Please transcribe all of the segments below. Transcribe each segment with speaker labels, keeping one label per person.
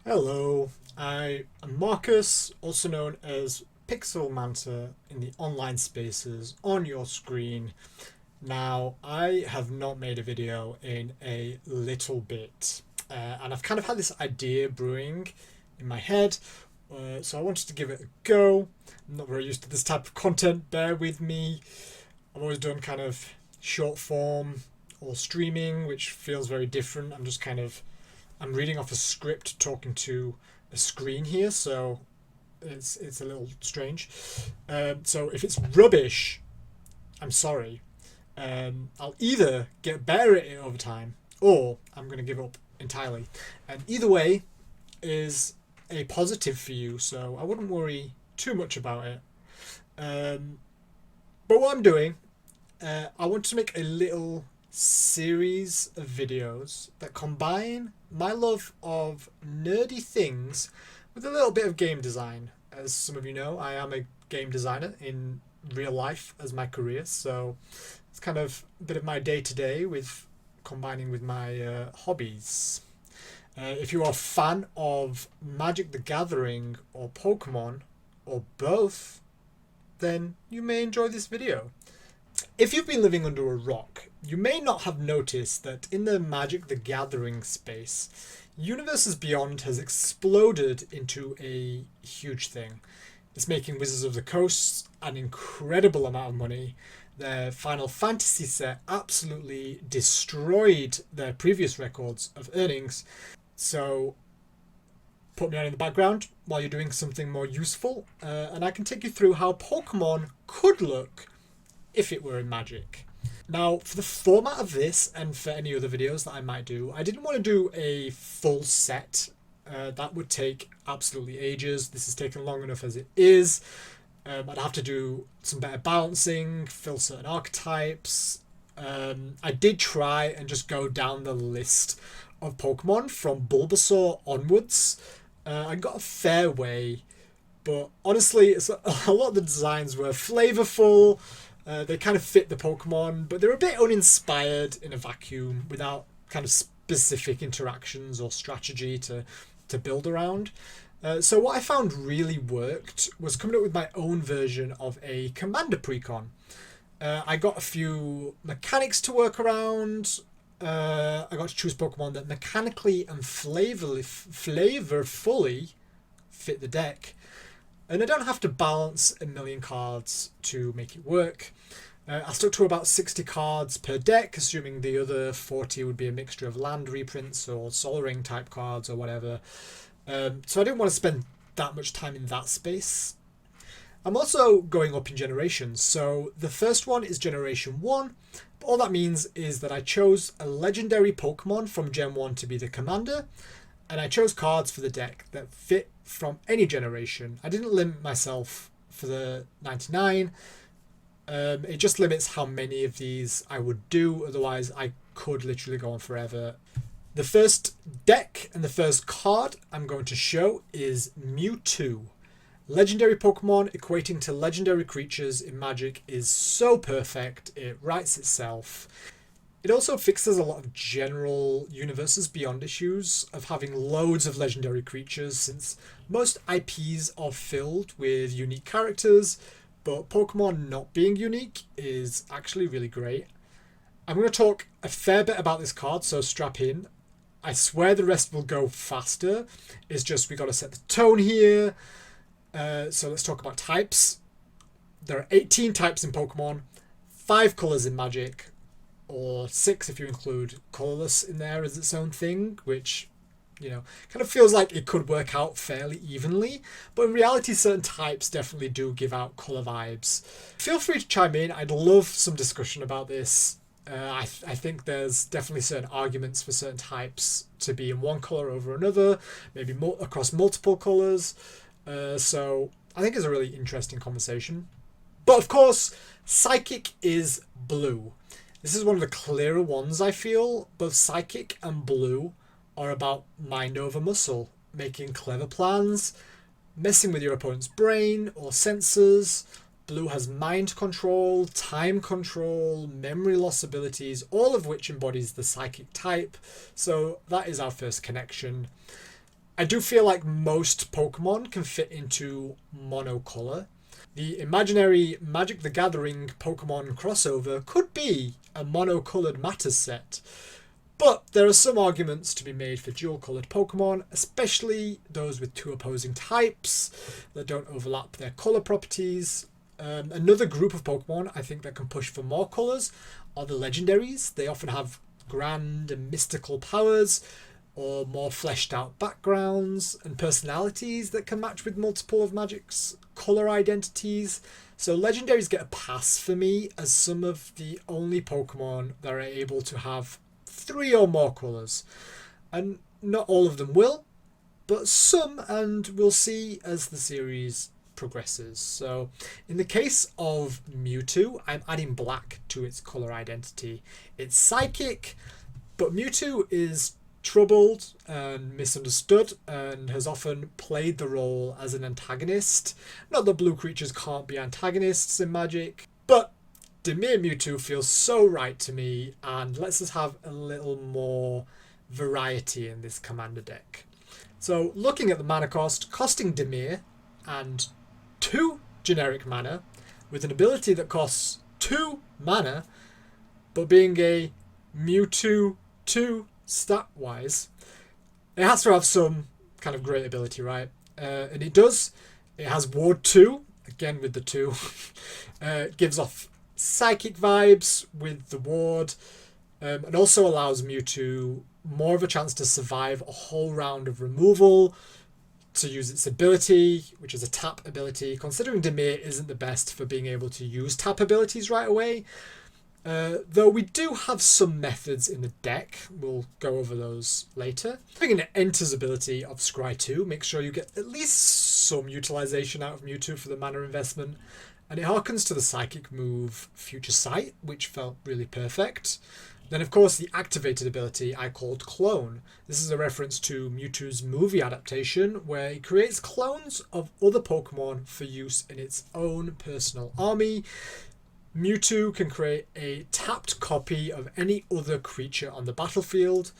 Speaker 1: Hello, I am Marcus, also known as Pixel Manta in the online spaces on your screen. Now, I have not made a video in a little bit, and I've kind of had this idea brewing in my head, so I wanted to give it a go. I'm not very used to this type of content, bear with me. I've always done kind of short form or streaming, which feels very different. I'm reading off a script talking to a screen here, so it's a little strange. So if it's rubbish, I'm sorry. I'll either get better at it over time, or I'm going to give up entirely. And either way is a positive for you, so I wouldn't worry too much about it. But what I'm doing, I want to make a little series of videos that combine my love of nerdy things with a little bit of game design. As some of you know, I am a game designer in real life as my career, so it's kind of a bit of my day to day with combining with my hobbies. If you are a fan of Magic the Gathering or Pokemon or both, then you may enjoy this video. If you've been living under a rock, you may not have noticed that in the Magic the Gathering space, Universes Beyond has exploded into a huge thing. It's making Wizards of the Coast an incredible amount of money. Their Final Fantasy set absolutely destroyed their previous records of earnings. So put me on in the background while you're doing something more useful, and I can take you through how Pokemon could look if it were in Magic. Now, for the format of this and for any other videos that I might do, I didn't want to do a full set. That would take absolutely ages. This has taken long enough as it is. I'd have to do some better balancing, fill certain archetypes. I did try and just go down the list of Pokemon from Bulbasaur onwards. I got a fair way, but honestly, a lot of the designs were flavorful. They kind of fit the Pokemon, but they're a bit uninspired in a vacuum without kind of specific interactions or strategy to build around. So what I found really worked was coming up with my own version of a Commander Precon. I got a few mechanics to work around. I got to choose Pokemon that mechanically and flavorfully fit the deck. And I don't have to balance a million cards to make it work. I stuck to about 60 cards per deck, assuming the other 40 would be a mixture of land reprints or Sol Ring type cards or whatever. So I didn't want to spend that much time in that space. I'm also going up in generations. So the first one is Generation 1. But all that means is that I chose a legendary Pokemon from Gen 1 to be the commander. And I chose cards for the deck that fit from any generation. I didn't limit myself for the 99. It just limits how many of these I would do. Otherwise, I could literally go on forever. The first deck and the first card I'm going to show is Mewtwo. Legendary Pokemon equating to legendary creatures in Magic is so perfect, it writes itself. It also fixes a lot of general Universes Beyond issues of having loads of legendary creatures, since most IPs are filled with unique characters, but Pokemon not being unique is actually really great. I'm going to talk a fair bit about this card, so strap in. I swear the rest will go faster. It's just we got to set the tone here. So let's talk about types. There are 18 types in Pokemon, 5 colours in Magic, or 6 if you include colourless in there as its own thing, which, you know, kind of feels like it could work out fairly evenly, but in reality certain types definitely do give out colour vibes. Feel free to chime in, I'd love some discussion about this. I think there's definitely certain arguments for certain types to be in one colour over another, maybe across multiple colours, so I think it's a really interesting conversation. But of course, Psychic is blue. This is one of the clearer ones, I feel. Both Psychic and Blue are about mind over muscle, making clever plans, messing with your opponent's brain or sensors. Blue has mind control, time control, memory loss abilities, all of which embodies the Psychic type. So that is our first connection. I do feel like most Pokemon can fit into monocolor. The imaginary Magic the Gathering Pokemon crossover could be a monocolored Matter set. But there are some arguments to be made for dual-coloured Pokemon, especially those with two opposing types that don't overlap their colour properties. Another group of Pokemon I think that can push for more colours are the legendaries. They often have grand and mystical powers or more fleshed out backgrounds and personalities that can match with multiple of Magic's colour identities. So legendaries get a pass for me as some of the only Pokemon that are able to have 3 or more colours. And not all of them will, but some, and we'll see as the series progresses. So in the case of Mewtwo, I'm adding black to its colour identity. It's psychic, but Mewtwo is troubled and misunderstood and has often played the role as an antagonist. Not that blue creatures can't be antagonists in Magic, but Dimir Mewtwo feels so right to me and lets us have a little more variety in this commander deck. So looking at the mana cost, costing Dimir and 2 generic mana with an ability that costs 2 mana, but being a Mewtwo 2 stat-wise, it has to have some kind of great ability, right? And it does. It has Ward 2, again with the 2. It gives off psychic vibes with the ward, and also allows Mewtwo more of a chance to survive a whole round of removal, to use its ability, which is a tap ability, considering Dimir isn't the best for being able to use tap abilities right away. Though we do have some methods in the deck, we'll go over those later. Having an Enters ability of Scry 2, make sure you get at least some utilization out of Mewtwo for the mana investment. And it harkens to the psychic move Future Sight, which felt really perfect. Then, of course, the activated ability I called Clone. This is a reference to Mewtwo's movie adaptation, where it creates clones of other Pokemon for use in its own personal army. Mewtwo can create a tapped copy of any other creature on the battlefield.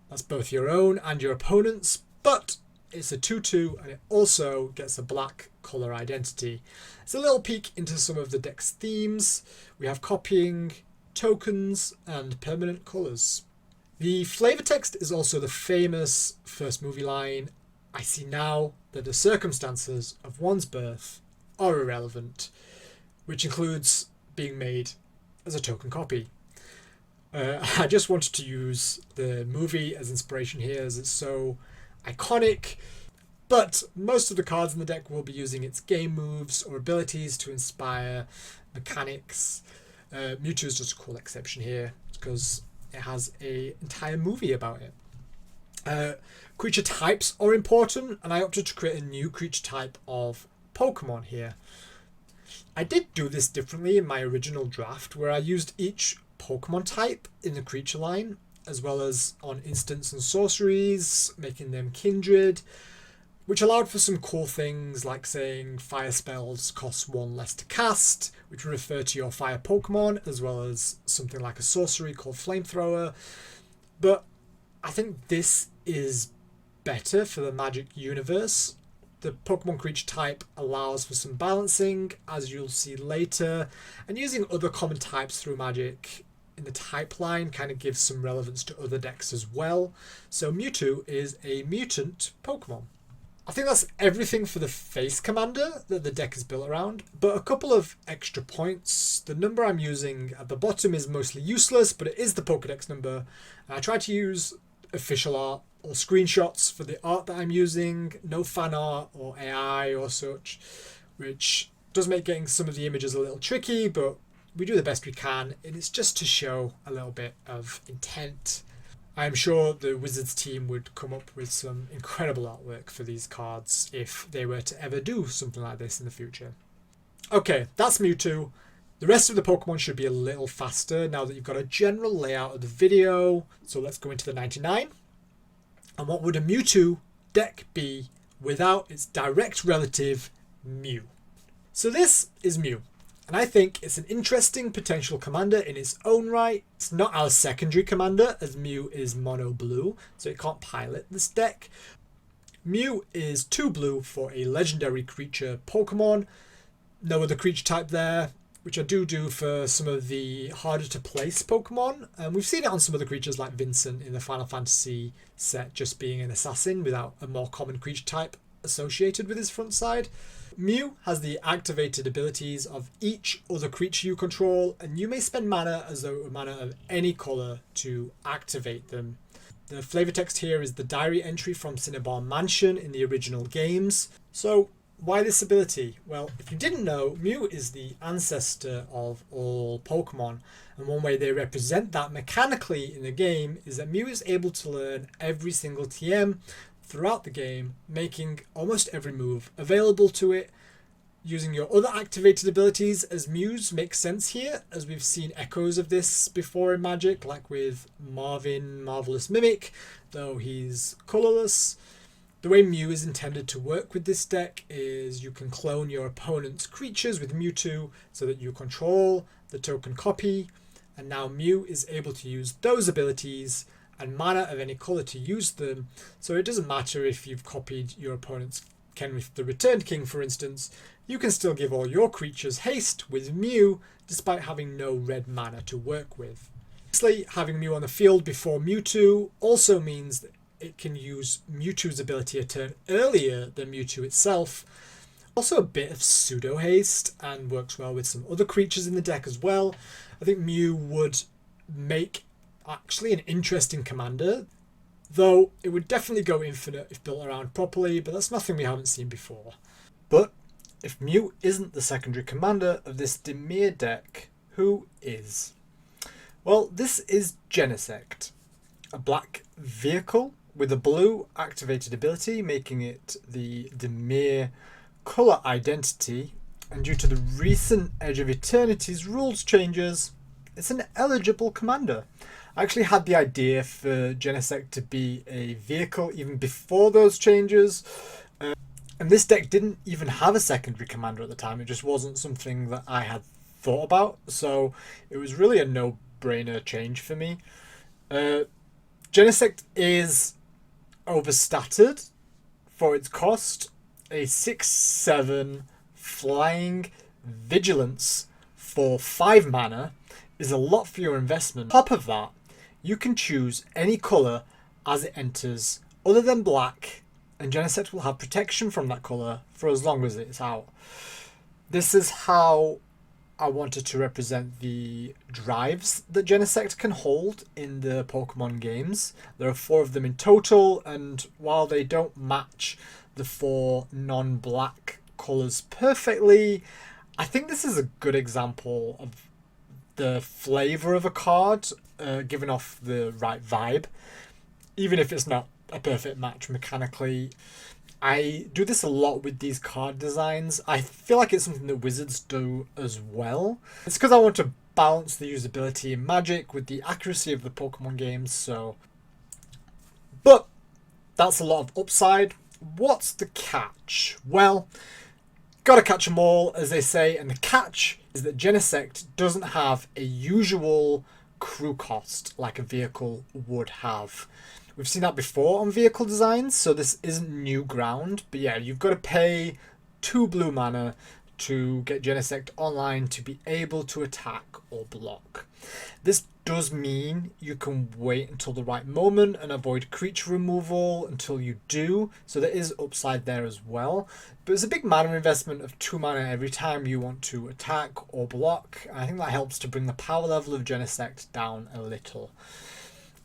Speaker 1: That's both your own and your opponent's, but it's a 2/2 and it also gets a black colour identity. It's a little peek into some of the deck's themes. We have copying, tokens, and permanent colours. The flavour text is also the famous first movie line, "I see now that the circumstances of one's birth are irrelevant," which includes being made as a token copy. I just wanted to use the movie as inspiration here as it's so iconic, but most of the cards in the deck will be using its game moves or abilities to inspire mechanics. Mewtwo is just a cool exception here because it has an entire movie about it. Creature types are important, and I opted to create a new creature type of Pokemon here. I did do this differently in my original draft, where I used each Pokemon type in the creature line, as well as on instants and sorceries, making them kindred, which allowed for some cool things like saying fire spells cost 1 less to cast, which would refer to your fire Pokemon, as well as something like a sorcery called Flamethrower. But I think this is better for the Magic universe. The Pokemon creature type allows for some balancing, as you'll see later, and using other common types through Magic in the type line kind of gives some relevance to other decks as well. So Mewtwo is a mutant Pokemon. I think that's everything for the face commander that the deck is built around, but a couple of extra points. The number I'm using at the bottom is mostly useless, but it is the Pokedex number, and I try to use official art or screenshots for the art that I'm using, no fan art or AI or such, which does make getting some of the images a little tricky, but we do the best we can, and it's just to show a little bit of intent. I'm sure the Wizards team would come up with some incredible artwork for these cards if they were to ever do something like this in the future. Okay, that's Mewtwo. The rest of the Pokemon should be a little faster now that you've got a general layout of the video. So let's go into the 99. And what would a Mewtwo deck be without its direct relative, Mew? So this is Mew. And I think it's an interesting potential commander in its own right. It's not our secondary commander, as Mew is mono blue, so it can't pilot this deck. Mew is 2 blue for a legendary creature Pokemon. No other creature type there, which I do for some of the harder to place Pokemon. And we've seen it on some other creatures like Vincent in the Final Fantasy set, just being an assassin without a more common creature type associated with his front side. Mew has the activated abilities of each other creature you control, and you may spend mana as though a mana of any colour to activate them. The flavour text here is the diary entry from Cinnabar Mansion in the original games. So why this ability? Well, if you didn't know, Mew is the ancestor of all Pokemon, and one way they represent that mechanically in the game is that Mew is able to learn every single TM throughout the game, making almost every move available to it. Using your other activated abilities as Mews makes sense here, as we've seen echoes of this before in Magic, like with Marvin Marvelous Mimic, though he's colourless. The way Mew is intended to work with this deck is you can clone your opponent's creatures with Mewtwo so that you control the token copy, and now Mew is able to use those abilities and mana of any colour to use them, so it doesn't matter if you've copied your opponent's Kenrith the Returned King, for instance, you can still give all your creatures haste with Mew despite having no red mana to work with. Obviously, having Mew on the field before Mewtwo also means that it can use Mewtwo's ability a turn earlier than Mewtwo itself. Also a bit of pseudo haste and works well with some other creatures in the deck as well. I think Mew would make actually an interesting commander, though it would definitely go infinite if built around properly, but that's nothing we haven't seen before. But if Mew isn't the secondary commander of this Dimir deck, who is? Well, this is Genesect, a black vehicle with a blue activated ability, making it the Dimir colour identity, and due to the recent Edge of Eternity's rules changes, it's an eligible commander. I actually had the idea for Genesect to be a vehicle even before those changes, and this deck didn't even have a secondary commander at the time. It just wasn't something that I had thought about, so it was really a no-brainer change for me. Genesect is overstatted for its cost. A 6/7 flying vigilance for 5 mana is a lot for your investment. On top of that, you can choose any colour as it enters other than black, and Genesect will have protection from that colour for as long as it's out. This is how I wanted to represent the drives that Genesect can hold in the Pokemon games. There are 4 of them in total, and while they don't match the 4 non-black colours perfectly, I think this is a good example of the flavour of a card, giving off the right vibe, even if it's not a perfect match mechanically. I do this a lot with these card designs. I feel like it's something that Wizards do as well. It's because I want to balance the usability in Magic with the accuracy of the Pokemon games, so... But that's a lot of upside. What's the catch? Well, gotta catch them all, as they say, and the catch is that Genesect doesn't have a usual crew cost like a vehicle would have. We've seen that before on vehicle designs, so this isn't new ground. But yeah, you've got to pay 2 blue mana to get Genesect online to be able to attack or block. This does mean you can wait until the right moment and avoid creature removal until you do, so there is upside there as well. But it's a big mana investment of 2 mana every time you want to attack or block, and I think that helps to bring the power level of Genesect down a little.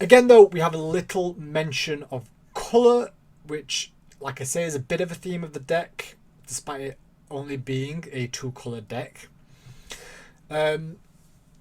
Speaker 1: Again though, we have a little mention of colour, which, like I say, is a bit of a theme of the deck, despite it only being a 2-colour deck.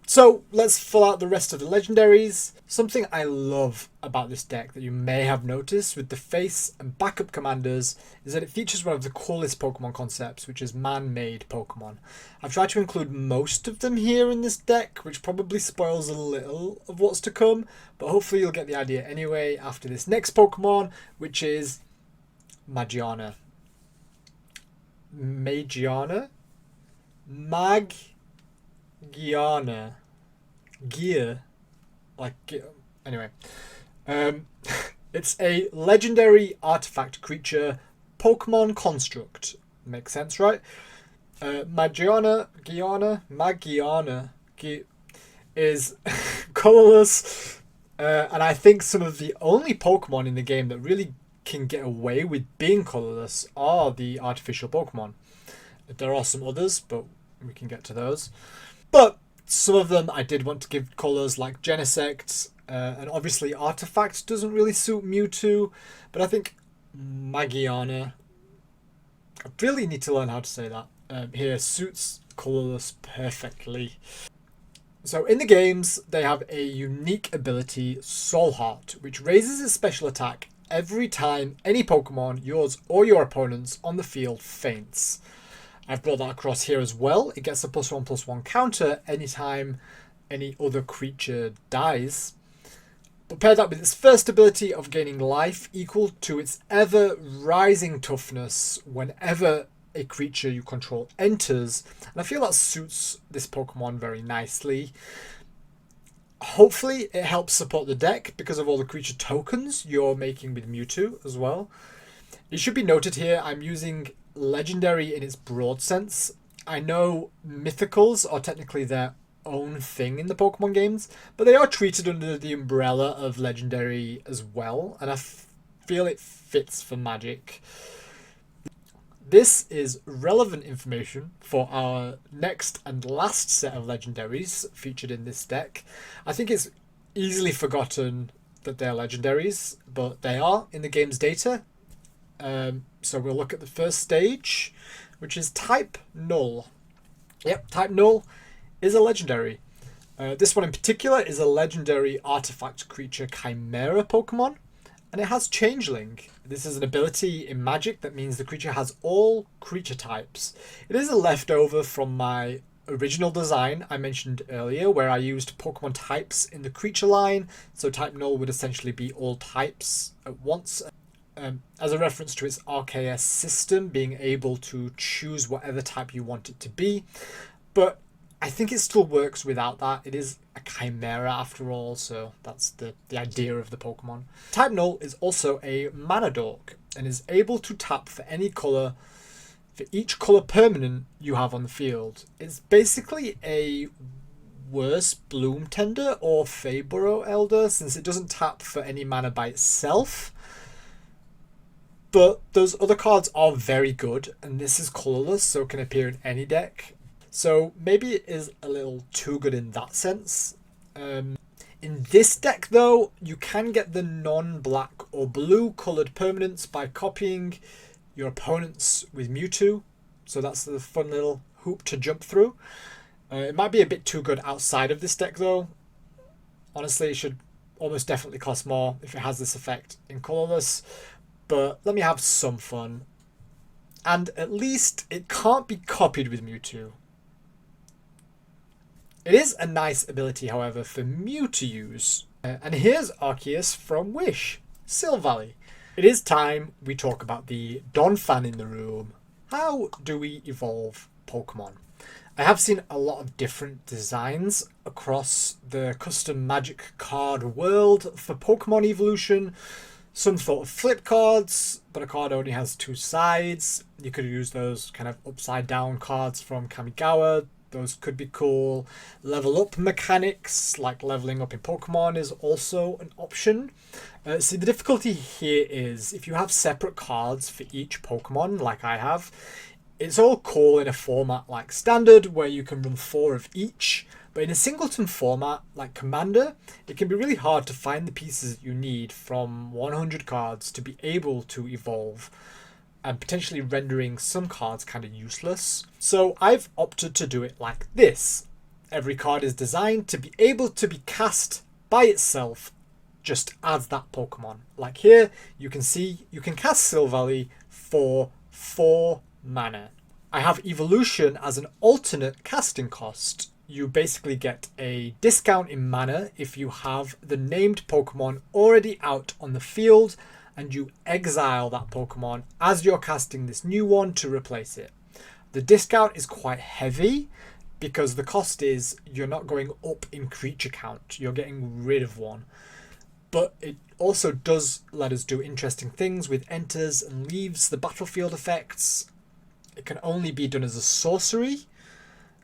Speaker 1: So let's fill out the rest of the legendaries. Something I love about this deck that you may have noticed with the face and backup commanders is that it features one of the coolest Pokemon concepts, which is man-made Pokemon. I've tried to include most of them here in this deck, which probably spoils a little of what's to come, but hopefully you'll get the idea anyway after this next Pokemon, which is Magiana. Magiana? Gear. Like, anyway. It's a legendary artifact creature Pokemon construct. Makes sense, right? Magiana is colorless, and I think some of the only Pokemon in the game that really can get away with being colorless are the artificial Pokemon. There are some others, but we can get to those. But some of them I did want to give colors, like Genesect, and obviously Artifact doesn't really suit Mewtwo, but I think Magiana, I really need to learn how to say that, here suits colorless perfectly. So in the games, they have a unique ability, Soul Heart, which raises its special attack every time any Pokemon, yours or your opponent's, on the field faints. I've brought that across here as well. It gets a +1/+1 counter anytime any other creature dies. But pair that with its first ability of gaining life equal to its ever rising toughness whenever a creature you control enters. And I feel that suits this Pokemon very nicely. Hopefully it helps support the deck because of all the creature tokens you're making with Mewtwo as well. It should be noted here, I'm using legendary in its broad sense. I know mythicals are technically their own thing in the Pokemon games, but they are treated under the umbrella of legendary as well, and I feel it fits for Magic. This is relevant information for our next and last set of legendaries featured in this deck. I think it's easily forgotten that they're legendaries, but they are in the game's data. So we'll look at the first stage, which is Type Null. Yep, Type Null is a legendary. This one in particular is a legendary artifact creature Chimera Pokemon, and it has Changeling. This is an ability in Magic that means the creature has all creature types. It is a leftover from my original design I mentioned earlier, where I used Pokemon types in the creature line, so Type Null would essentially be all types at once. As a reference to its RKS system, being able to choose whatever type you want it to be. But I think it still works without that. It is a Chimera after all, so that's the idea of the Pokemon. Type Null is also a mana dork and is able to tap for any colour, for each colour permanent you have on the field. It's basically a worse Bloom Tender or Faburo Elder, since it doesn't tap for any mana by itself. But those other cards are very good, and this is colourless, so can appear in any deck. So maybe it is a little too good in that sense. In this deck, though, you can get the non-black or blue coloured permanents by copying your opponents with Mewtwo. So that's the fun little hoop to jump through. It might be a bit too good outside of this deck, though. Honestly, it should almost definitely cost more if it has this effect in colourless. But let me have some fun. And at least it can't be copied with Mewtwo. It is a nice ability, however, for Mew to use. And here's Arceus from Wish, Silvally. It is time we talk about the Don fan in the room. How do we evolve Pokemon? I have seen a lot of different designs across the custom Magic card world for Pokemon evolution. Some thought of flip cards, but a card only has two sides. You could use those kind of upside down cards from Kamigawa. Those could be cool. Level up mechanics, like leveling up in Pokemon, is also an option. See, the difficulty here is if you have separate cards for each Pokemon, like I have, it's all cool in a format like Standard, where you can run 4 of each. But in a singleton format, like Commander, it can be really hard to find the pieces that you need from 100 cards to be able to evolve, and potentially rendering some cards kind of useless. So I've opted to do it like this. Every card is designed to be able to be cast by itself, just as that Pokemon. Like here, you can see you can cast Silvally for 4 mana. I have Evolution as an alternate casting cost. You basically get a discount in mana if you have the named Pokemon already out on the field and you exile that Pokemon as you're casting this new one to replace it. The discount is quite heavy because the cost is you're not going up in creature count, you're getting rid of one. but it also does let us do interesting things with enters and leaves the battlefield effects. It can only be done as a sorcery,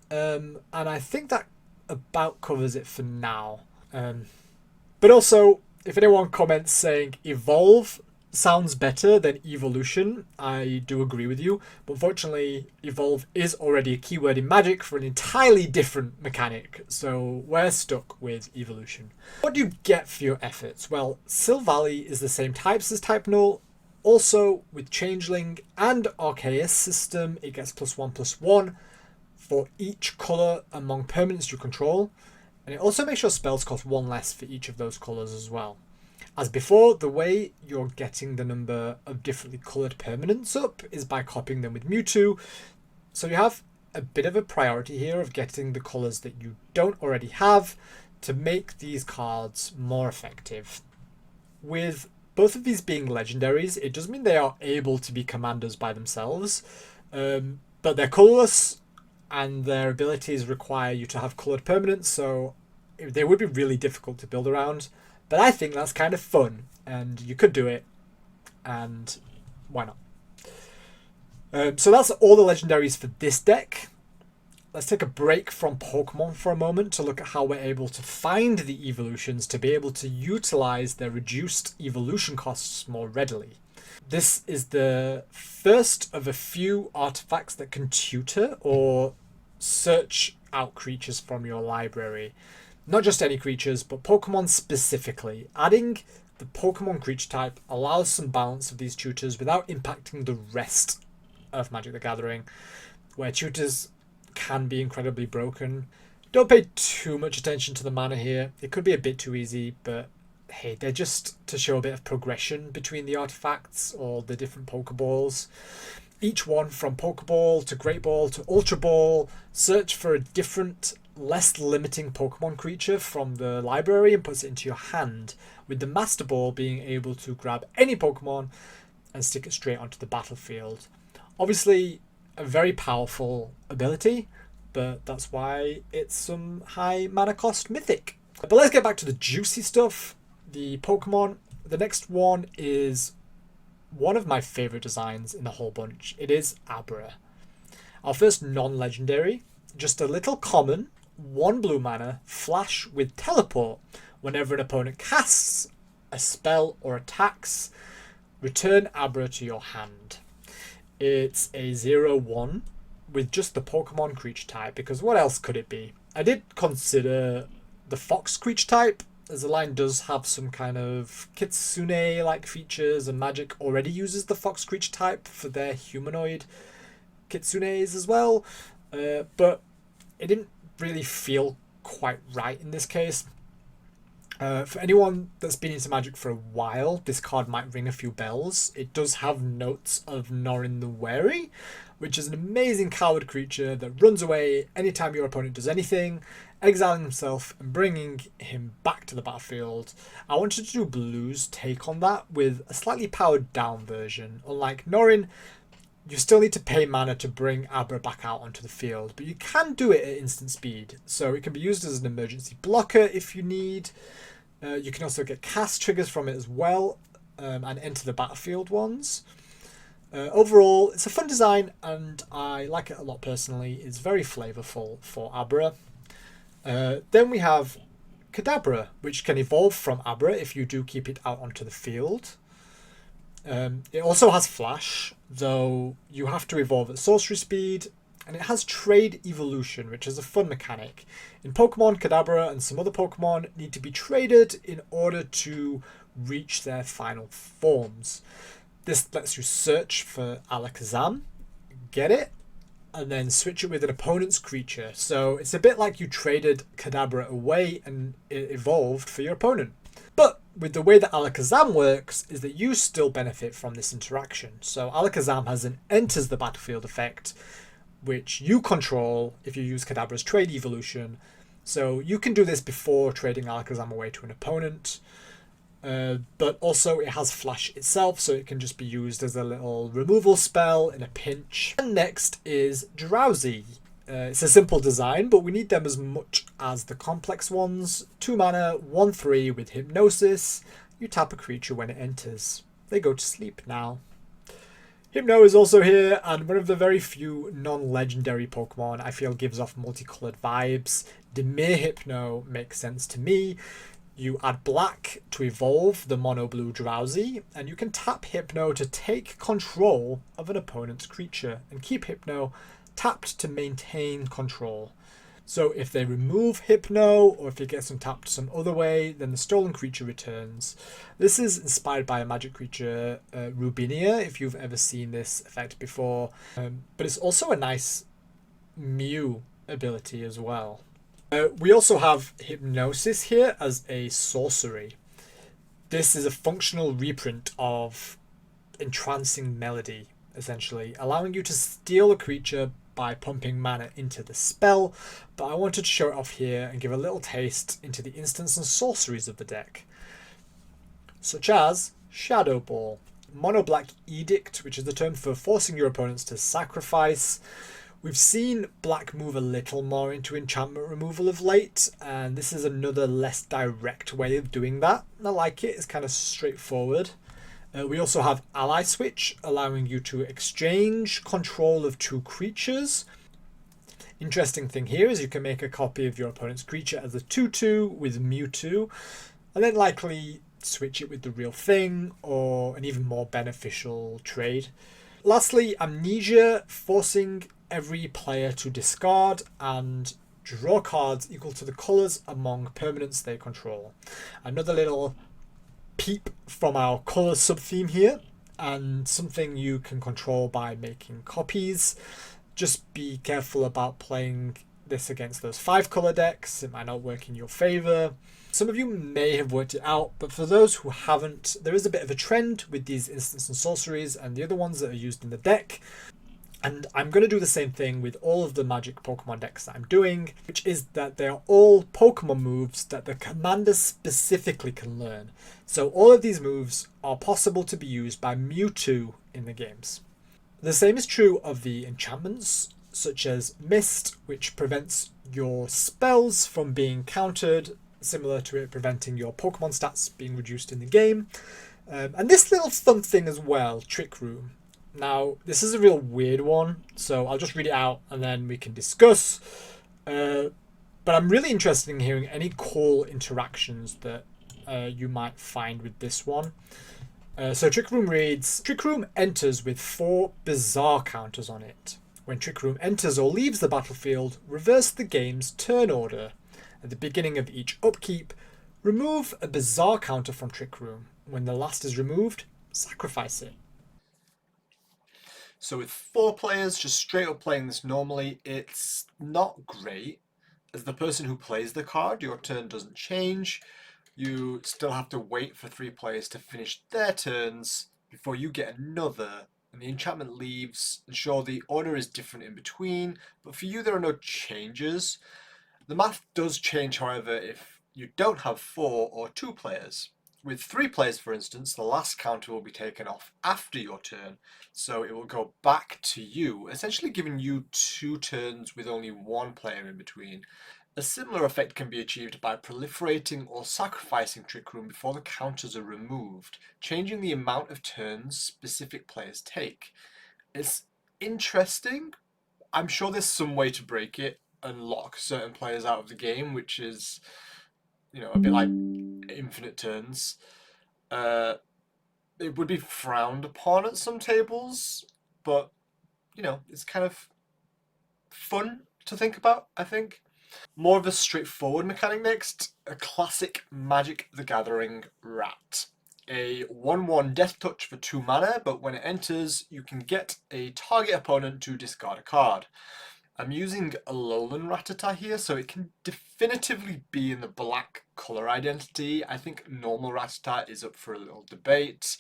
Speaker 1: and I think that about covers it for now. But also, if anyone comments saying evolve sounds better than evolution, I do agree with you. But unfortunately, evolve is already a keyword in Magic for an entirely different mechanic, so we're stuck with evolution. What do you get for your efforts? Well, Silvally is the same types as Type Null. Also, with Changeling and Arceus system, it gets +1/+1 for each colour among permanents you control. And it also makes your spells cost 1 less for each of those colours as well. As before, the way you're getting the number of differently coloured permanents up is by copying them with Mewtwo. So you have a bit of a priority here of getting the colours that you don't already have to make these cards more effective. With both of these being legendaries, it does mean they are able to be commanders by themselves, but they're colourless and their abilities require you to have coloured permanents, so they would be really difficult to build around. But I think that's kind of fun, and you could do it, and why not? So that's all the legendaries for this deck. Let's take a break from Pokemon for a moment to look at how we're able to find the evolutions to be able to utilize their reduced evolution costs more readily. This is the first of a few artifacts that can tutor or search out creatures from your library. Not just any creatures, but Pokemon specifically. Adding the Pokemon creature type allows some balance of these tutors without impacting the rest of Magic the Gathering, where tutors can be incredibly broken. Don't pay too much attention to the mana here. It could be a bit too easy, but hey, they're just to show a bit of progression between the artifacts or the different Pokeballs. Each one, from Pokeball to Great Ball to Ultra Ball, search for a different, less limiting Pokemon creature from the library and puts it into your hand, with the Master Ball being able to grab any Pokemon and stick it straight onto the battlefield. Obviously, a very powerful ability, but that's why it's some high mana cost mythic. But let's get back to the juicy stuff, the Pokemon. The next one is one of my favourite designs in the whole bunch. It is Abra. Our first non-legendary, just a little common, 1 blue mana, flash with teleport. Whenever an opponent casts a spell or attacks, return Abra to your hand. It's a 0/1 with just the Pokemon creature type, because what else could it be? I did consider the Fox creature type, as the line does have some kind of Kitsune-like features, and Magic already uses the Fox creature type for their humanoid Kitsunes as well, but it didn't really feel quite right in this case. For anyone that's been into Magic for a while, this card might ring a few bells. It does have notes of Norin the Wary, which is an amazing coward creature that runs away anytime your opponent does anything, exiling himself and bringing him back to the battlefield. I wanted to do Blue's take on that with a slightly powered down version. Unlike Norin, you still need to pay mana to bring Abra back out onto the field, but you can do it at instant speed, so it can be used as an emergency blocker if you need. You can also get cast triggers from it as well, and enter the battlefield ones. Overall, it's a fun design, and I like it a lot personally. It's very flavourful for Abra. Then we have Kadabra, which can evolve from Abra if you do keep it out onto the field. It also has Flash, though you have to evolve at sorcery speed, and it has Trade Evolution, which is a fun mechanic. In Pokemon, Kadabra and some other Pokemon need to be traded in order to reach their final forms. This lets you search for Alakazam, get it, and then switch it with an opponent's creature. So it's a bit like you traded Kadabra away and it evolved for your opponent. But with the way that Alakazam works is that you still benefit from this interaction. So Alakazam has an enters the battlefield effect, which you control if you use Kadabra's Trade Evolution. So you can do this before trading Alakazam away to an opponent. But also it has Flash itself, so it can just be used as a little removal spell in a pinch. And next is Drowsy. It's a simple design, but we need them as much as the complex ones. 2 mana, 1/3 with Hypnosis. You tap a creature when it enters. They go to sleep now. Hypno is also here, and one of the very few non-legendary Pokemon I feel gives off multicolored vibes. Dimir Hypno makes sense to me. You add black to evolve the mono blue Drowsy, and you can tap Hypno to take control of an opponent's creature and keep Hypno tapped to maintain control. So if they remove Hypno, or if it gets untapped some other way, then the stolen creature returns. This is inspired by a magic creature, Rubinia, if you've ever seen this effect before. But it's also a nice Mew ability as well. We also have Hypnosis here as a sorcery. This is a functional reprint of Entrancing Melody, essentially, allowing you to steal a creature by pumping mana into the spell, but I wanted to show it off here and give a little taste into the instants and sorceries of the deck, such as Shadow Ball, Mono Black Edict, which is the term for forcing your opponents to sacrifice. We've seen black move a little more into enchantment removal of late, and this is another less direct way of doing that. I like it, it's kind of straightforward. We also have Ally Switch, allowing you to exchange control of 2 creatures. Interesting thing here is you can make a copy of your opponent's creature as a 2/2 with Mewtwo, and then likely switch it with the real thing, or an even more beneficial trade. Lastly, Amnesia, forcing every player to discard and draw cards equal to the colours among permanents they control. Another little peep from our colour sub-theme here, and something you can control by making copies. Just be careful about playing this against those 5 colour decks, it might not work in your favour. Some of you may have worked it out, but for those who haven't, there is a bit of a trend with these instants and sorceries and the other ones that are used in the deck. And I'm going to do the same thing with all of the Magic Pokemon decks that I'm doing, which is that they are all Pokemon moves that the commander specifically can learn. So all of these moves are possible to be used by Mewtwo in the games. The same is true of the enchantments, such as Mist, which prevents your spells from being countered, similar to it preventing your Pokemon stats being reduced in the game. And this little fun thing as well, Trick Room. Now, this is a real weird one, so I'll just read it out and then we can discuss. But I'm really interested in hearing any cool interactions that you might find with this one. So Trick Room reads, Trick Room enters with 4 bizarre counters on it. When Trick Room enters or leaves the battlefield, reverse the game's turn order. At the beginning of each upkeep, remove a bizarre counter from Trick Room. When the last is removed, sacrifice it. So with 4 players just straight up playing this normally, it's not great. As the person who plays the card, your turn doesn't change. You still have to wait for 3 players to finish their turns before you get another. And the enchantment leaves. And sure, the order is different in between, but for you there are no changes. The math does change, however, if you don't have 4 or 2 players. With 3 players, for instance, the last counter will be taken off after your turn, so it will go back to you, essentially giving you 2 turns with only 1 player in between. A similar effect can be achieved by proliferating or sacrificing Trick Room before the counters are removed, changing the amount of turns specific players take. It's interesting. I'm sure there's some way to break it and lock certain players out of the game, which is, a bit like infinite turns. It would be frowned upon at some tables, but it's kind of fun to think about, I think. More of a straightforward mechanic next, a classic Magic the Gathering Rat. A 1/1 Death Touch for 2 mana, but when it enters, you can get a target opponent to discard a card. I'm using Alolan Rattata here, so it can definitively be in the black colour identity. I think normal Rattata is up for a little debate.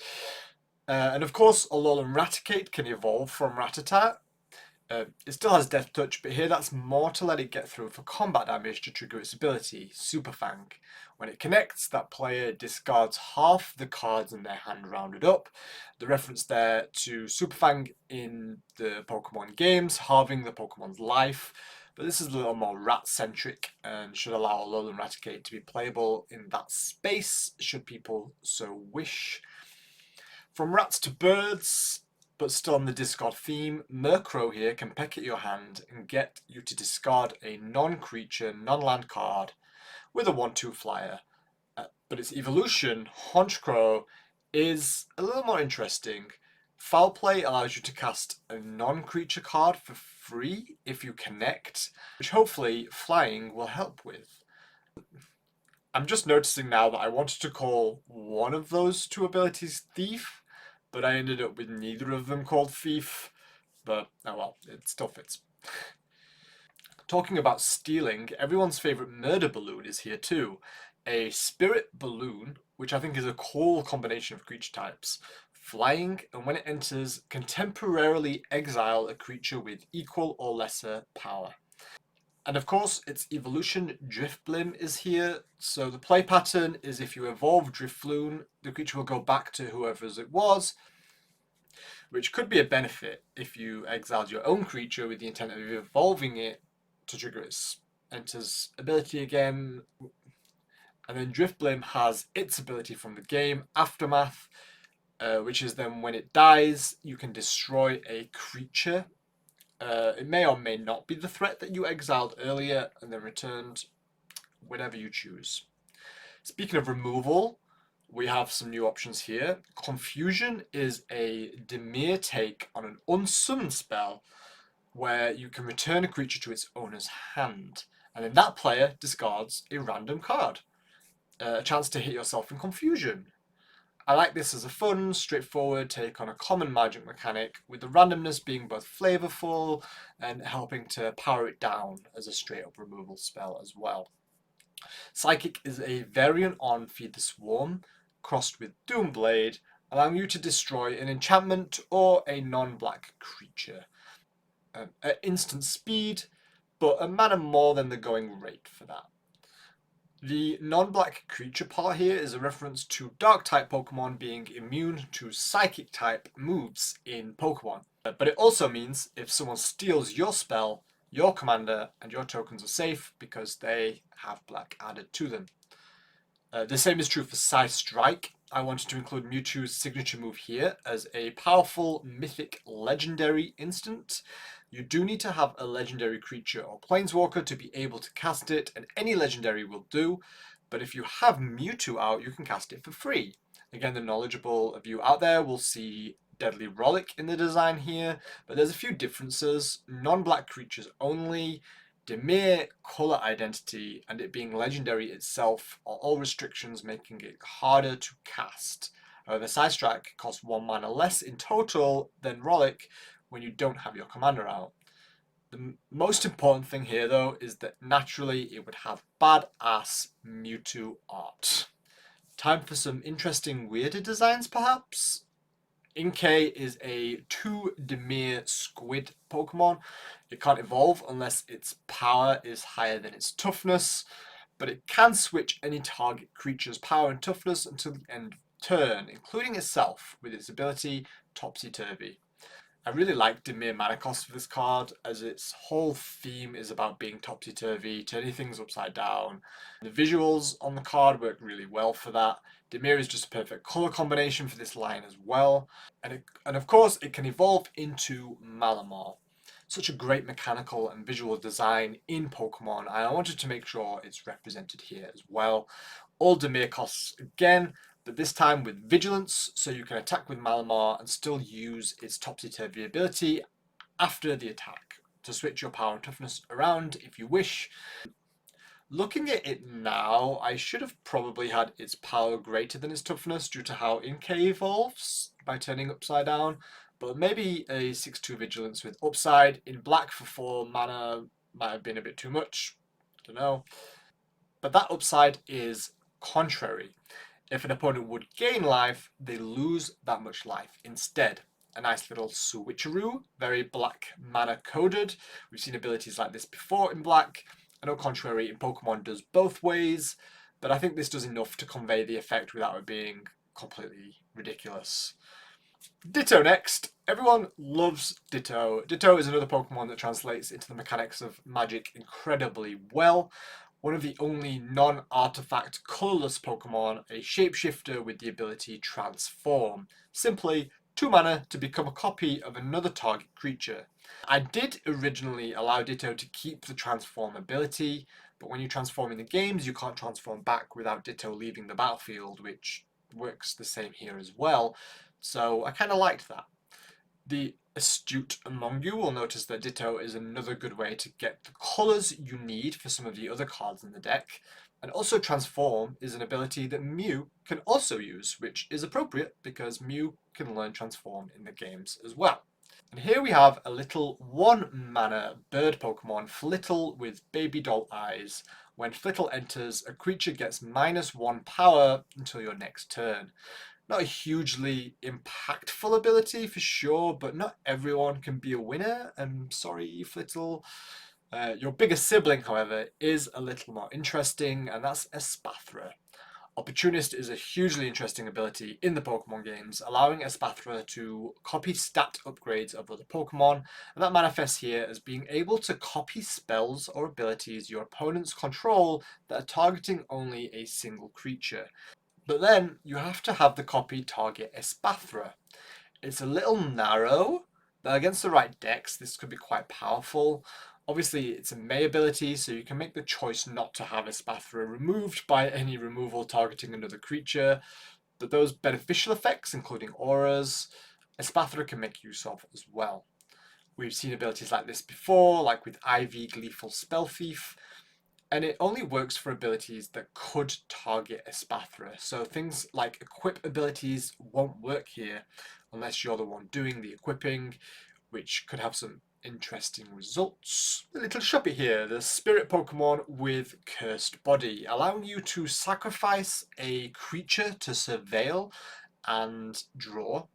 Speaker 1: And of course, Alolan Raticate can evolve from Rattata. It still has Death Touch, but here that's more to let it get through for combat damage to trigger its ability, Super Fang. When it connects, that player discards half the cards in their hand rounded up. The reference there to Super Fang in the Pokemon games, halving the Pokemon's life. but this is a little more rat-centric and should allow Alolan Raticate to be playable in that space, should people so wish. From rats to birds, but still on the discard theme, Murkrow here can peck at your hand and get you to discard a non-creature, non-land card with a 1/2 flyer. But its evolution, Honchkrow, is a little more interesting. Foul Play allows you to cast a non-creature card for free if you connect, which hopefully flying will help with. I'm just noticing now that I wanted to call one of those two abilities Thief, but I ended up with neither of them called Thief. But, oh well, it still fits. Talking about stealing, everyone's favourite murder balloon is here too. A spirit balloon, which I think is a cool combination of creature types. Flying, and when it enters, can temporarily exile a creature with equal or lesser power. And of course, its evolution, Drifblim, is here. So the play pattern is if you evolve Drifloon, the creature will go back to whoever's it was, which could be a benefit if you exiled your own creature with the intent of evolving it to trigger its enters ability again. And then Drifblim has its ability from the game, Aftermath, which is then when it dies, you can destroy a creature. It may or may not be the threat that you exiled earlier and then returned, whenever you choose. Speaking of removal, we have some new options here. Confusion is a Dimir take on an unsummoned spell where you can return a creature to its owner's hand, and then that player discards a random card. A chance to hit yourself in confusion. I like this as a fun, straightforward take on a common magic mechanic, with the randomness being both flavourful and helping to power it down as a straight-up removal spell as well. Psychic is a variant on Feed the Swarm, crossed with Doomblade, allowing you to destroy an enchantment or a non-black creature. At instant speed, but a mana more than the going rate for that. The non-black creature part here is a reference to Dark-type Pokemon being immune to Psychic-type moves in Pokemon. But it also means if someone steals your spell, your commander and your tokens are safe because they have black added to them. The same is true for Psystrike. I wanted to include Mewtwo's signature move here as a powerful mythic legendary instant. You do need to have a legendary creature or planeswalker to be able to cast it, and any legendary will do, but if you have Mewtwo out, you can cast it for free. Again, the knowledgeable of you out there will see Deadly Rollick in the design here, but there's a few differences. Non-black creatures only, Dimir colour identity, and it being legendary itself are all restrictions making it harder to cast. However, Psystrike costs 1 mana less in total than Rollick when you don't have your commander out. The most important thing here though is that naturally it would have badass Mewtwo art. Time for some interesting weirder designs perhaps? Inkay is a 2 Dimir squid Pokemon. It can't evolve unless its power is higher than its toughness, but it can switch any target creature's power and toughness until the end of turn, including itself with its ability Topsy-Turvy. I really like Dimir mana cost for this card, as its whole theme is about being topsy-turvy, turning things upside down. The visuals on the card work really well for that. Dimir is just a perfect colour combination for this line as well. And of course, it can evolve into Malamar. Such a great mechanical and visual design in Pokemon, and I wanted to make sure it's represented here as well. All Dimir costs again, but this time with Vigilance, so you can attack with Malamar and still use its Topsy-Turvy ability after the attack to switch your power and toughness around if you wish. Looking at it now, I should have probably had its power greater than its toughness due to how Inkay evolves by turning upside down, but maybe a 6/2 Vigilance with upside in black for 4 mana might have been a bit too much, I don't know. But that upside is contrary. If an opponent would gain life, they lose that much life instead. A nice little switcheroo, very black mana coded. We've seen abilities like this before in black. I know contrary in Pokemon does both ways, but I think this does enough to convey the effect without it being completely ridiculous. Ditto next. Everyone loves Ditto. Ditto is another Pokemon that translates into the mechanics of Magic incredibly well. One of the only non-artifact colourless Pokemon, a shapeshifter with the ability Transform. Simply 2 mana to become a copy of another target creature. I did originally allow Ditto to keep the Transform ability, but when you transform in the games, you can't transform back without Ditto leaving the battlefield, which works the same here as well. So I kind of liked that. The astute among you will notice that Ditto is another good way to get the colours you need for some of the other cards in the deck. And also Transform is an ability that Mew can also use, which is appropriate because Mew can learn Transform in the games as well. And here we have a little 1 mana bird Pokemon, Flittle with baby doll eyes. When Flittle enters, a creature gets -1 power until your next turn. Not a hugely impactful ability for sure, but not everyone can be a winner. I'm sorry, Flittle. Your biggest sibling, however, is a little more interesting, and that's Espathra. Opportunist is a hugely interesting ability in the Pokemon games, allowing Espathra to copy stat upgrades of other Pokemon, and that manifests here as being able to copy spells or abilities your opponents control that are targeting only a single creature. But then you have to have the copy target Espathra. It's a little narrow, but against the right decks, this could be quite powerful. Obviously, it's a May ability, so you can make the choice not to have Espathra removed by any removal targeting another creature, but those beneficial effects, including auras, Espathra can make use of as well. We've seen abilities like this before, like with Ivy Gleeful Spell Thief, and it only works for abilities that could target Espathra. So things like equip abilities won't work here unless you're the one doing the equipping, which could have some interesting results. A little shoppy here, the spirit Pokemon with Cursed Body, allowing you to sacrifice a creature to surveil and draw.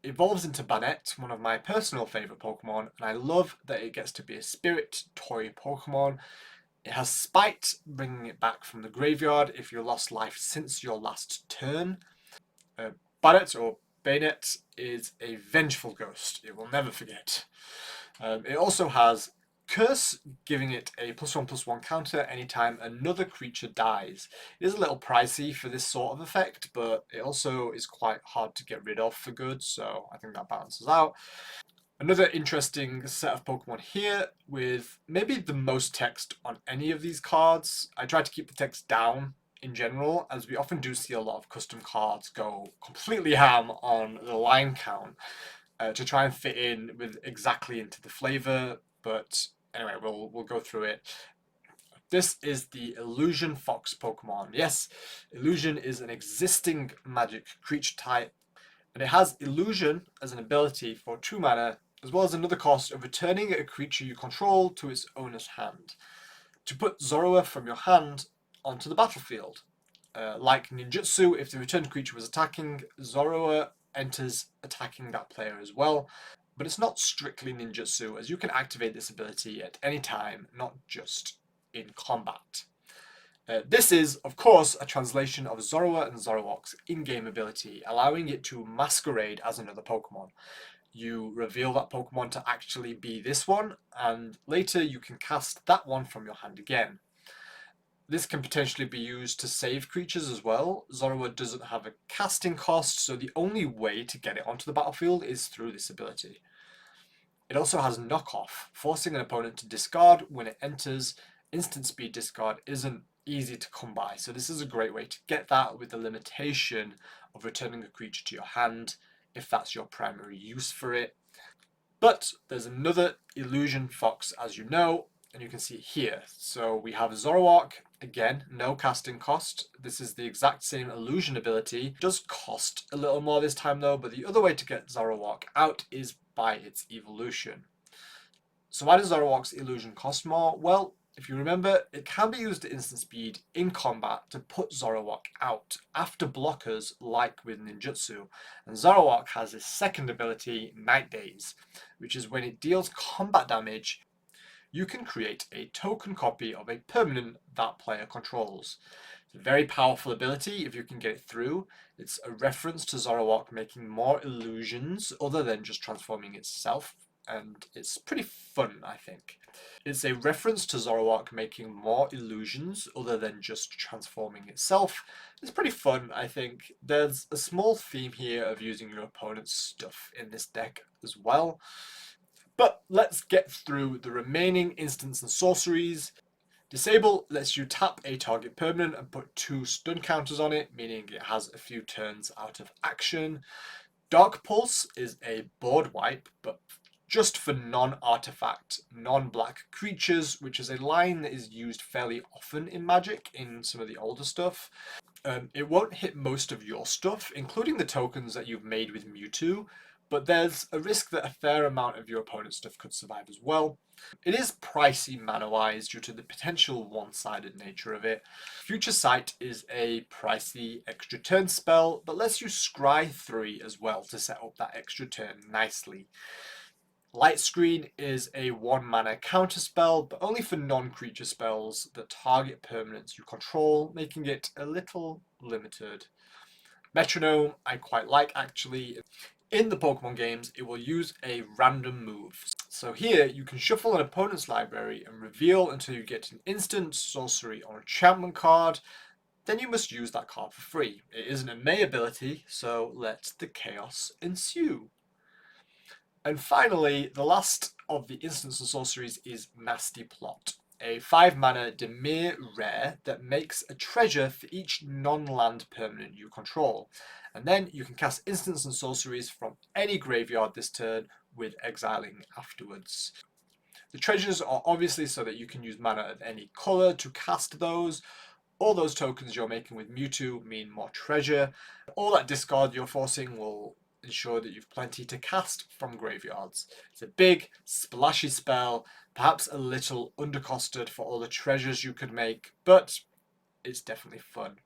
Speaker 1: Evolves into Banette, one of my personal favourite Pokemon, and I love that it gets to be a spirit toy Pokemon. It has Spite, bringing it back from the graveyard if you lost life since your last turn. Banette, or Bayonet, is a vengeful ghost. It will never forget. It also has Curse, giving it a +1/+1 counter anytime another creature dies. It is a little pricey for this sort of effect, but it also is quite hard to get rid of for good, so I think that balances out. Another interesting set of Pokemon here with maybe the most text on any of these cards. I try to keep the text down in general, as we often do see a lot of custom cards go completely ham on the line count to try and fit in with exactly into the flavor. But anyway, we'll go through it. This is the Illusion Fox Pokemon. Yes, Illusion is an existing magic creature type, and it has Illusion as an ability for 2 mana, as well as another cost of returning a creature you control to its owner's hand, to put Zorua from your hand onto the battlefield. Like Ninjutsu, if the returned creature was attacking, Zorua enters attacking that player as well. But it's not strictly Ninjutsu, as you can activate this ability at any time, not just in combat. This is, of course, a translation of Zorua and Zoroark's in-game ability, allowing it to masquerade as another Pokemon. You reveal that Pokemon to actually be this one, and later you can cast that one from your hand again. This can potentially be used to save creatures as well. Zorua doesn't have a casting cost, so the only way to get it onto the battlefield is through this ability. It also has knockoff, forcing an opponent to discard when it enters. Instant speed discard isn't easy to come by, so this is a great way to get that with the limitation of returning a creature to your hand if that's your primary use for it. But there's another Illusion Fox, as you know, and you can see it here. So we have Zoroark, again, no casting cost. This is the exact same illusion ability. It does cost a little more this time though, but the other way to get Zoroark out is by its evolution. So why does Zoroark's illusion cost more? Well, if you remember, it can be used at instant speed in combat to put Zoroark out after blockers like with Ninjutsu. And Zoroark has his second ability, Night Days, which is when it deals combat damage, you can create a token copy of a permanent that player controls. It's a very powerful ability if you can get it through. It's a reference to Zoroark making more illusions other than just transforming itself, and it's pretty fun, I think. It's a reference to Zoroark making more illusions other than just transforming itself. It's pretty fun, I think. There's a small theme here of using your opponent's stuff in this deck as well. But let's get through the remaining instants and sorceries. Disable lets you tap a target permanent and put 2 stun counters on it, meaning it has a few turns out of action. Dark Pulse is a board wipe, but just for non-artifact, non-black creatures, which is a line that is used fairly often in Magic in some of the older stuff. It won't hit most of your stuff, including the tokens that you've made with Mewtwo, but there's a risk that a fair amount of your opponent's stuff could survive as well. It is pricey mana-wise due to the potential one-sided nature of it. Future Sight is a pricey extra turn spell, but lets you scry 3 as well to set up that extra turn nicely. Light Screen is a 1 mana counter spell, but only for non-creature spells that target permanents you control, making it a little limited. Metronome I quite like actually. In the Pokemon games, it will use a random move. So here, you can shuffle an opponent's library and reveal until you get an instant, sorcery, or enchantment card. Then you must use that card for free. It isn't a May ability, so let the chaos ensue. And finally, the last of the instants and sorceries is Nasty Plot, a 5 mana Dimir rare that makes a treasure for each non-land permanent you control. And then you can cast instants and sorceries from any graveyard this turn with exiling afterwards. The treasures are obviously so that you can use mana of any colour to cast those. All those tokens you're making with Mewtwo mean more treasure. All that discard you're forcing will ensure that you've plenty to cast from graveyards. It's a big, splashy spell, perhaps a little undercosted for all the treasures you could make, but it's definitely fun.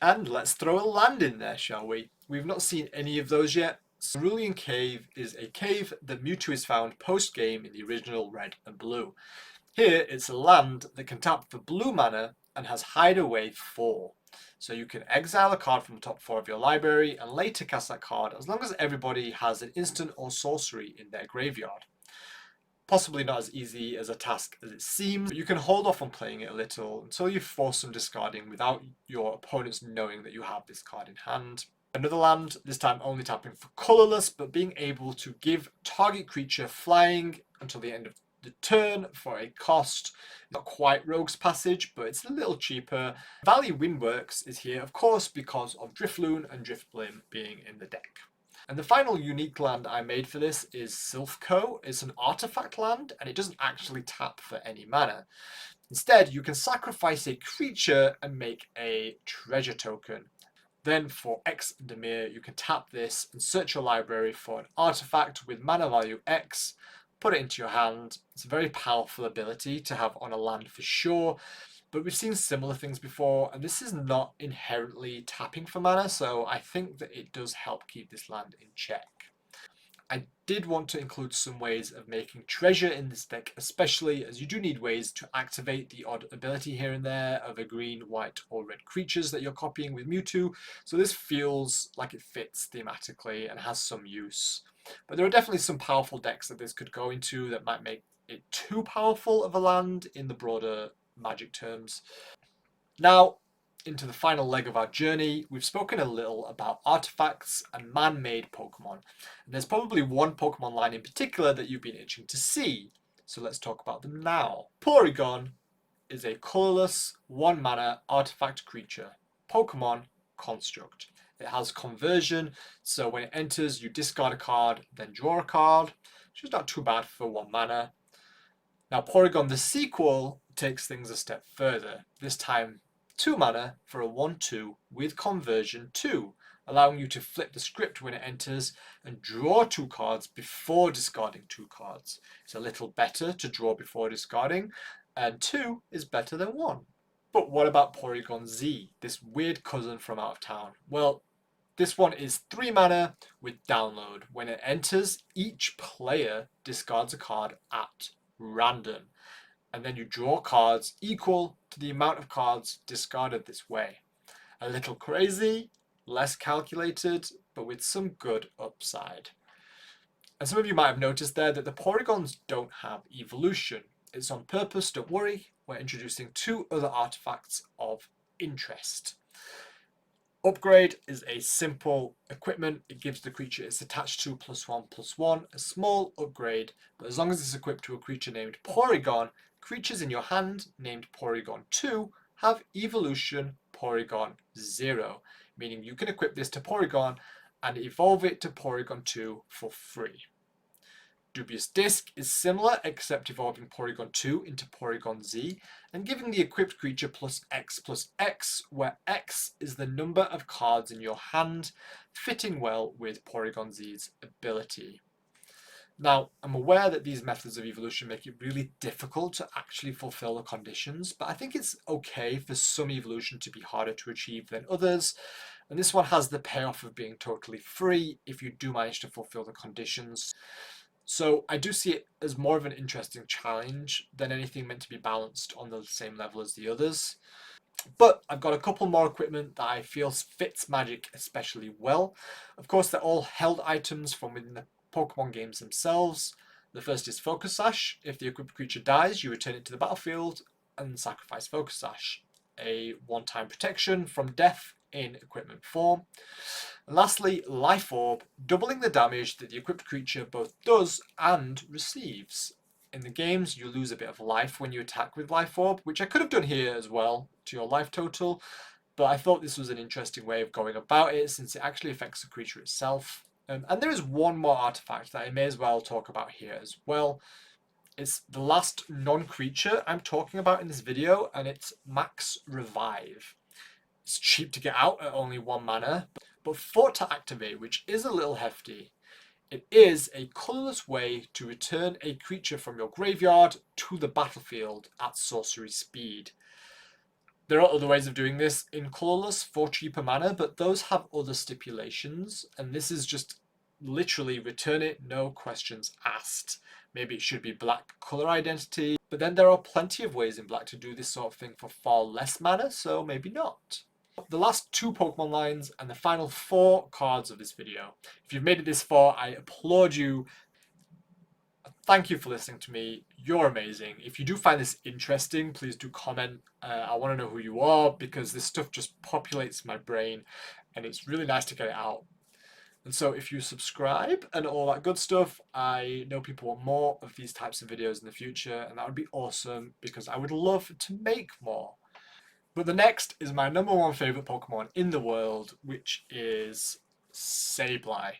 Speaker 1: And let's throw a land in there, shall we? We've not seen any of those yet. Cerulean Cave is a cave that Mewtwo is found post-game in the original Red and Blue. Here, it's a land that can tap for blue mana and has Hideaway 4. So you can exile a card from the top 4 of your library and later cast that card as long as everybody has an instant or sorcery in their graveyard. Possibly not as easy as a task as it seems, but you can hold off on playing it a little until you force some discarding without your opponents knowing that you have this card in hand. Another land, this time only tapping for colourless, but being able to give target creature flying until the end of the turn for a cost. Not quite Rogue's Passage, but it's a little cheaper. Valley Windworks is here, of course, because of Drifloon and Driftblim being in the deck. And the final unique land I made for this is Silphco. It's an artifact land, and it doesn't actually tap for any mana. Instead, you can sacrifice a creature and make a treasure token. Then for X and Dimir, you can tap this and search your library for an artifact with mana value X, put it into your hand. It's a very powerful ability to have on a land for sure, but we've seen similar things before, and this is not inherently tapping for mana, so I think that it does help keep this land in check. I did want to include some ways of making treasure in this deck, especially as you do need ways to activate the odd ability here and there of a green, white, or red creatures that you're copying with Mewtwo, so this feels like it fits thematically and has some use. But there are definitely some powerful decks that this could go into that might make it too powerful of a land in the broader Magic terms. Now, into the final leg of our journey, we've spoken a little about artifacts and man-made Pokemon. And there's probably one Pokemon line in particular that you've been itching to see, so let's talk about them now. Porygon is a colourless, 1 mana artifact creature, Pokemon construct. It has conversion, so when it enters, you discard a card, then draw a card, which is not too bad for 1 mana. Now, Porygon the sequel takes things a step further, this time 2 mana for a 1/2 with conversion 2, allowing you to flip the script when it enters and draw 2 cards before discarding 2 cards. It's a little better to draw before discarding, and 2 is better than 1. But what about Porygon Z, this weird cousin from out of town? Well, this one is 3 mana with download. When it enters, each player discards a card at random. and then you draw cards equal to the amount of cards discarded this way. A little crazy, less calculated, but with some good upside. And some of you might have noticed there that the Porygons don't have evolution. It's on purpose, don't worry. We're introducing 2 other artifacts of interest. Upgrade is a simple equipment. It gives the creature it's attached to +1/+1, a small upgrade, but as long as it's equipped to a creature named Porygon, creatures in your hand named Porygon 2 have evolution Porygon 0, meaning you can equip this to Porygon and evolve it to Porygon 2 for free. Dubious Disc is similar, except evolving Porygon 2 into Porygon Z and giving the equipped creature +X, where X is the number of cards in your hand, fitting well with Porygon Z's ability. Now, I'm aware that these methods of evolution make it really difficult to actually fulfill the conditions, but I think it's okay for some evolution to be harder to achieve than others, and this one has the payoff of being totally free if you do manage to fulfill the conditions. So I do see it as more of an interesting challenge than anything meant to be balanced on the same level as the others. But I've got a couple more equipment that I feel fits Magic especially well. Of course, they're all held items from within the Pokemon games themselves. The first is Focus Sash. If the equipped creature dies, you return it to the battlefield and sacrifice Focus Sash. A one-time protection from death in equipment form. And lastly, Life Orb, doubling the damage that the equipped creature both does and receives. In the games, you lose a bit of life when you attack with Life Orb, which I could have done here as well to your life total, but I thought this was an interesting way of going about it since it actually affects the creature itself. And there is one more artifact that I may as well talk about here as well. It's the last non-creature I'm talking about in this video, and it's Max Revive. It's cheap to get out at only 1 mana, but for to activate, which is a little hefty, it is a colourless way to return a creature from your graveyard to the battlefield at sorcery speed. There are other ways of doing this in colourless for cheaper mana, but those have other stipulations, and this is just literally return it, no questions asked. Maybe it should be black colour identity, but then there are plenty of ways in black to do this sort of thing for far less mana, so maybe not. The last 2 Pokemon lines and the final 4 cards of this video. If you've made it this far, I applaud you. Thank you for listening to me. You're amazing. If you do find this interesting, please do comment. I want to know who you are because this stuff just populates my brain and it's really nice to get it out. And so if you subscribe and all that good stuff, I know people want more of these types of videos in the future, and that would be awesome because I would love to make more. But the next is my #1 favourite Pokemon in the world, which is Sableye.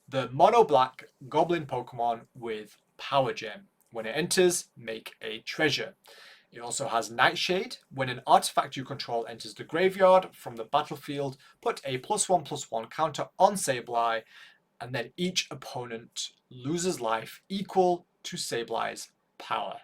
Speaker 1: The mono-black goblin Pokemon with Power Gem. When it enters, make a treasure. It also has Nightshade. When an artifact you control enters the graveyard from the battlefield, put a +1/+1 counter on Sableye, and then each opponent loses life equal to Sableye's power.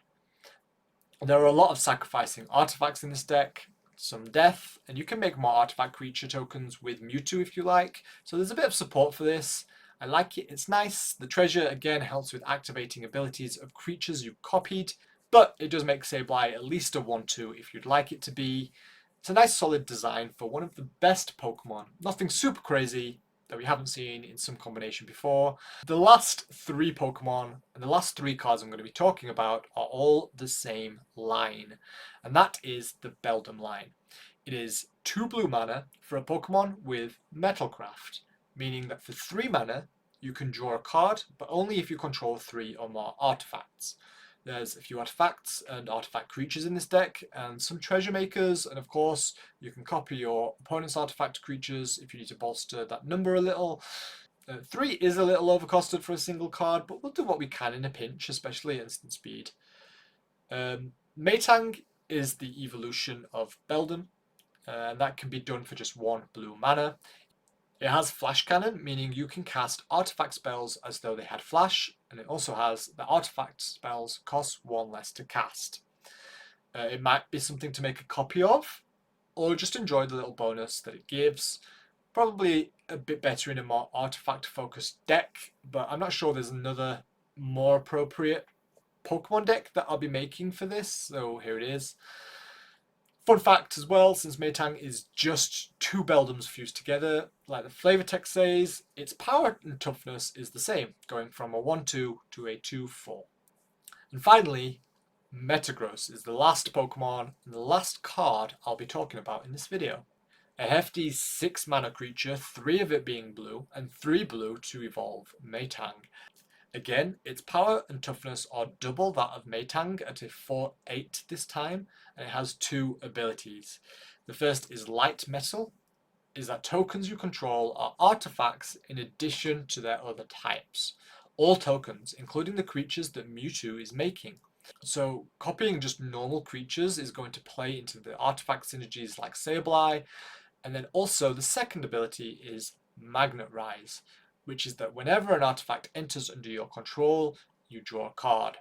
Speaker 1: There are a lot of sacrificing artifacts in this deck, some death, and you can make more artifact creature tokens with Mewtwo if you like, so there's a bit of support for this. I like it, it's nice. The treasure again helps with activating abilities of creatures you've copied, but it does make Sableye at least a 1/2 if you'd like it to be. It's a nice solid design for one of the best Pokemon. Nothing super crazy that we haven't seen in some combination before. The last 3 Pokemon and the last 3 cards I'm going to be talking about are all the same line, and that is the Beldum line. It is 2 blue mana for a Pokemon with Metalcraft, meaning that for 3 mana you can draw a card, but only if you control 3 or more artifacts. There's a few artifacts and artifact creatures in this deck, and some treasure makers, and of course you can copy your opponent's artifact creatures if you need to bolster that number a little. 3 is a little overcosted for a single card, but we'll do what we can in a pinch, especially at instant speed. Maytang is the evolution of Beldum, and that can be done for just 1 blue mana. It has Flash Cannon, meaning you can cast artifact spells as though they had flash, and it also has the artifact spells cost 1 less to cast. It might be something to make a copy of, or just enjoy the little bonus that it gives. Probably a bit better in a more artifact focused deck, but I'm not sure there's another more appropriate Pokemon deck that I'll be making for this, so here it is. Fun fact as well, since Maytang is just 2 Beldums fused together, like the flavor text says, its power and toughness is the same, going from a 1-2 to a 2-4. And finally, Metagross is the last Pokemon and the last card I'll be talking about in this video. A hefty 6 mana creature, 3 of it being blue, and 3 blue to evolve Maytang. Again, its power and toughness are double that of Maytang at a 4-8 this time, and it has 2 abilities. The first is Light Metal, is that tokens you control are artifacts in addition to their other types. All tokens, including the creatures that Mewtwo is making. So copying just normal creatures is going to play into the artifact synergies like Sableye, and then also the second ability is Magnet Rise, which is that whenever an artifact enters under your control, you draw a card.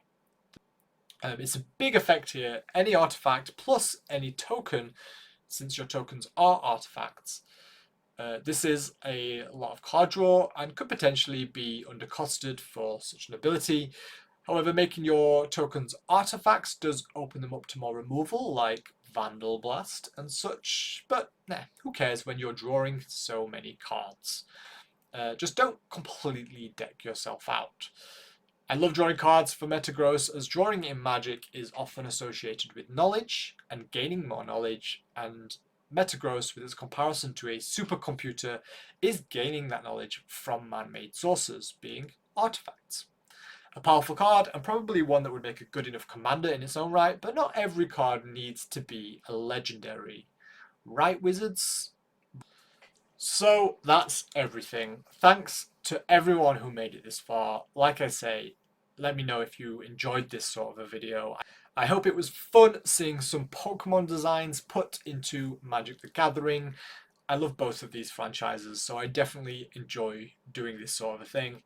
Speaker 1: It's a big effect here, any artifact plus any token, since your tokens are artifacts. This is a lot of card draw and could potentially be undercosted for such an ability. However, making your tokens artifacts does open them up to more removal, like Vandal Blast and such, but who cares when you're drawing so many cards. Just don't completely deck yourself out. I love drawing cards for Metagross, as drawing in Magic is often associated with knowledge and gaining more knowledge, and Metagross, with its comparison to a supercomputer, is gaining that knowledge from man-made sources, being artifacts. A powerful card, and probably one that would make a good enough commander in its own right, but not every card needs to be a legendary. Right, wizards? So that's everything. Thanks to everyone who made it this far. Like I say, let me know if you enjoyed this sort of a video. I hope it was fun seeing some Pokemon designs put into Magic the Gathering. I love both of these franchises, so I definitely enjoy doing this sort of a thing.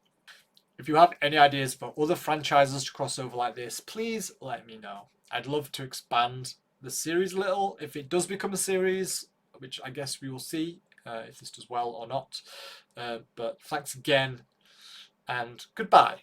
Speaker 1: If you have any ideas for other franchises to cross over like this, please let me know. I'd love to expand the series a little if it does become a series, which I guess we will see if this does well or not. But thanks again, and goodbye.